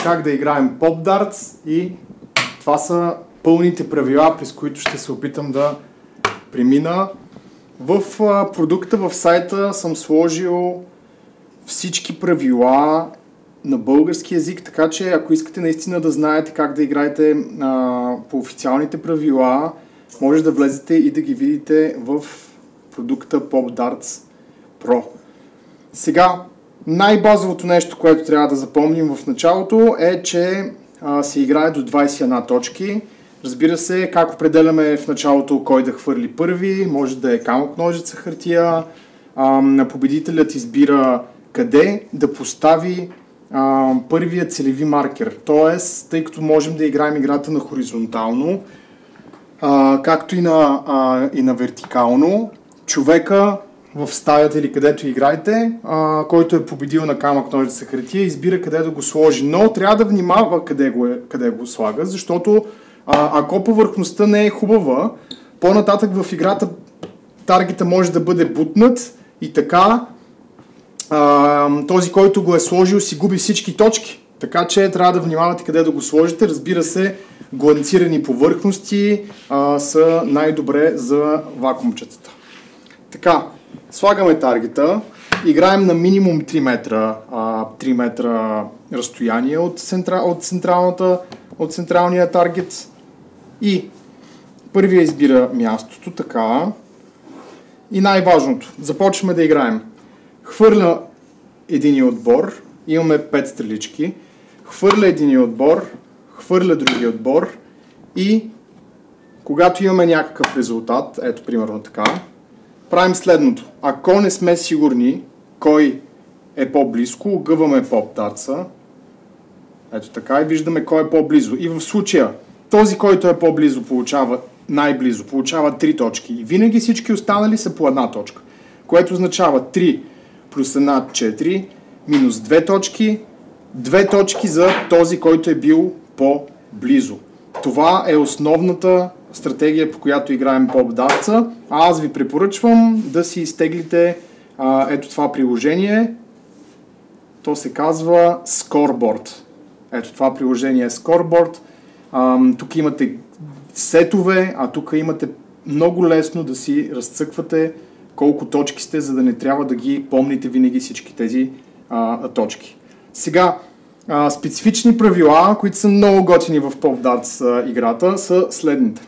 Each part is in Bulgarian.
как да играем Pop Darts и това са пълните правила, през които ще се опитам да премина. В продукта, в сайта съм сложил всички правила на български език, така че ако искате наистина да знаете как да играете по официалните правила, може да влезете и да ги видите в продукта Pop Darts Pro. Сега, най-базовото нещо, което трябва да запомним в началото е, че се играе до 21 точки. Разбира се, как определяме в началото кой да хвърли първи, може да е камък, ножица, хартия. Победителят избира къде да постави първия целеви маркер. Тоест, тъй като можем да играем играта на хоризонтално, както и на вертикално, човека в стаята или където играете, който е победил на камък, ножица, хартия, избира къде да го сложи. Но трябва да внимава къде го слага, защото ако повърхността не е хубава, по-нататък в играта таргета може да бъде бутнат и така този, който го е сложил, си губи всички точки. Така че трябва да внимавате къде да го сложите. Разбира се, гланцирани повърхности са най-добре за вакуумчетата. Така, слагаме таргета, играем на минимум 3 метра разстояние от централния таргет и първия избира мястото, така. И най-важното, започваме да играем. Хвърля единия отбор, имаме 5 стрелички, хвърля единия отбор, хвърля другия отбор и когато имаме някакъв резултат, ето примерно така, правим следното. Ако не сме сигурни кой е по-близко, огъваме Pop Darts-а, ето така, и виждаме кой е по-близо. И в случая, този, който е по-близо, най-близо, получава 3 точки. И винаги всички останали са по една точка. Което означава 3 плюс 1, 4, минус 2 точки, 2 точки за този, който е бил по-близо. Това е основната стратегия, по която играем Pop Darts-а. Аз ви препоръчвам да си изтеглите ето това приложение. То се казва Scoreboard. Ето това приложение е Scoreboard. Тук имате сетове, а тук имате много лесно да си разцъквате колко точки сте, за да не трябва да ги помните винаги всички тези точки. Сега, специфични правила, които са много готини в Pop Darts играта, са следните.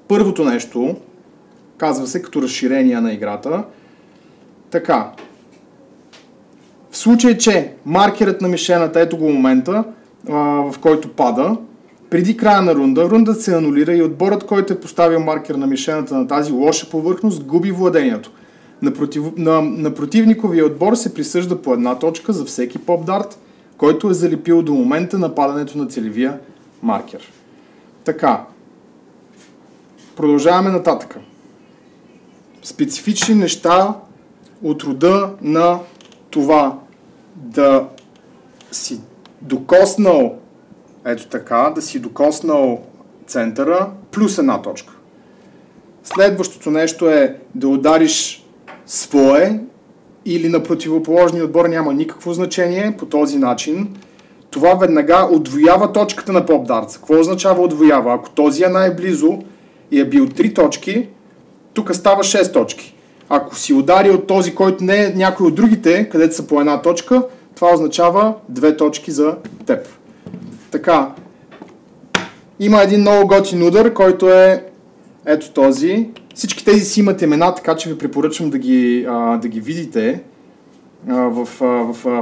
Първото нещо, казва се като разширение на играта, така. В случай, че маркерът на мишената, ето го момента, в който пада, преди края на рундата се анулира и отборът, който е поставил маркер на мишената на тази лоша повърхност, губи владението. На противниковия отбор се присъжда по една точка за всеки Pop Dart, който е залепил до момента на падането на целевия маркер. Така. Продължаваме нататък. Специфични неща от рода на това да си докоснал ето така, да си докоснал центъра плюс една точка. Следващото нещо е да удариш свое или на противоположния отбор, няма никакво значение по този начин. Това веднага удвоява точката на Pop Darts. Какво означава удвоява? Ако този е най-близо и е бил 3 точки, тук става 6 точки. Ако си ударил този, който не е някой от другите, където са по една точка, това означава 2 точки за теб. Така, има един много готин удар, който е ето този. Всички тези си имат имена, така че ви препоръчвам да ги видите в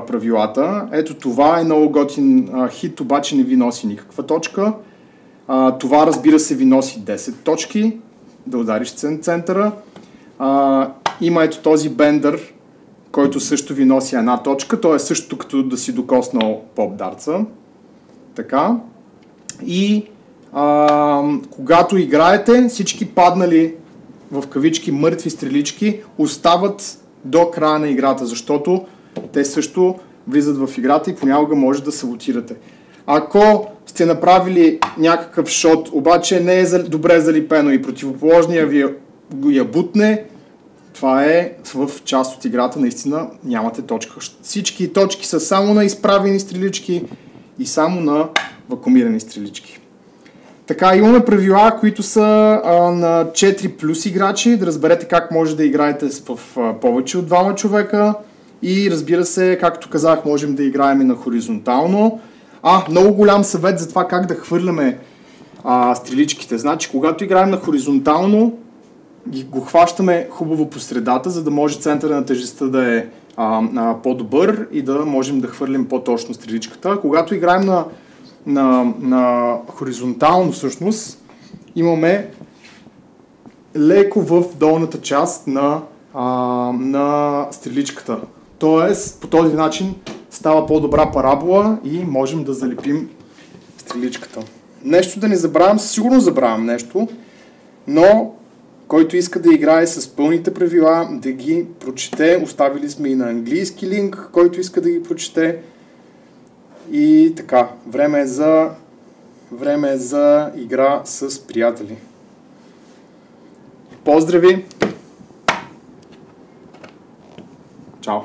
правилата. Ето това е много готин хит, обаче не ви носи никаква точка. Това, разбира се, ви носи 10 точки, да удариш центъра. Има ето този бендър, който също ви носи една точка. То е също като да си докоснал Pop Darts-а. Така. И когато играете, всички паднали в кавички мъртви стрелички остават до края на играта, защото те също влизат в играта и понякога може да саботирате. Ако сте направили някакъв шот, обаче не е добре залепено и противоположния ви я бутне, това е в част от играта, наистина нямате точка. Всички точки са само на изправени стрелички и само на вакуумирани стрелички. Така, имаме правила, които са на 4 плюс играчи, да разберете как може да играете в повече от 2 човека и разбира се, както казах, можем да играем и на хоризонтално. Много голям съвет за това как да хвърляме стреличките. Значи, когато играем на хоризонтално, го хващаме хубаво по средата, за да може центъра на тежестта да е по-добър и да можем да хвърлим по-точно стреличката. Когато играем на хоризонтално, всъщност, имаме леко в долната част на стреличката. Тоест, по този начин става по-добра парабола и можем да залепим стреличката. Нещо да не забравям, сигурно забравям нещо, но който иска да играе с пълните правила, да ги прочете. Оставили сме и на английски линк, който иска да ги прочете. И така, време е за игра с приятели. Поздрави! Чао!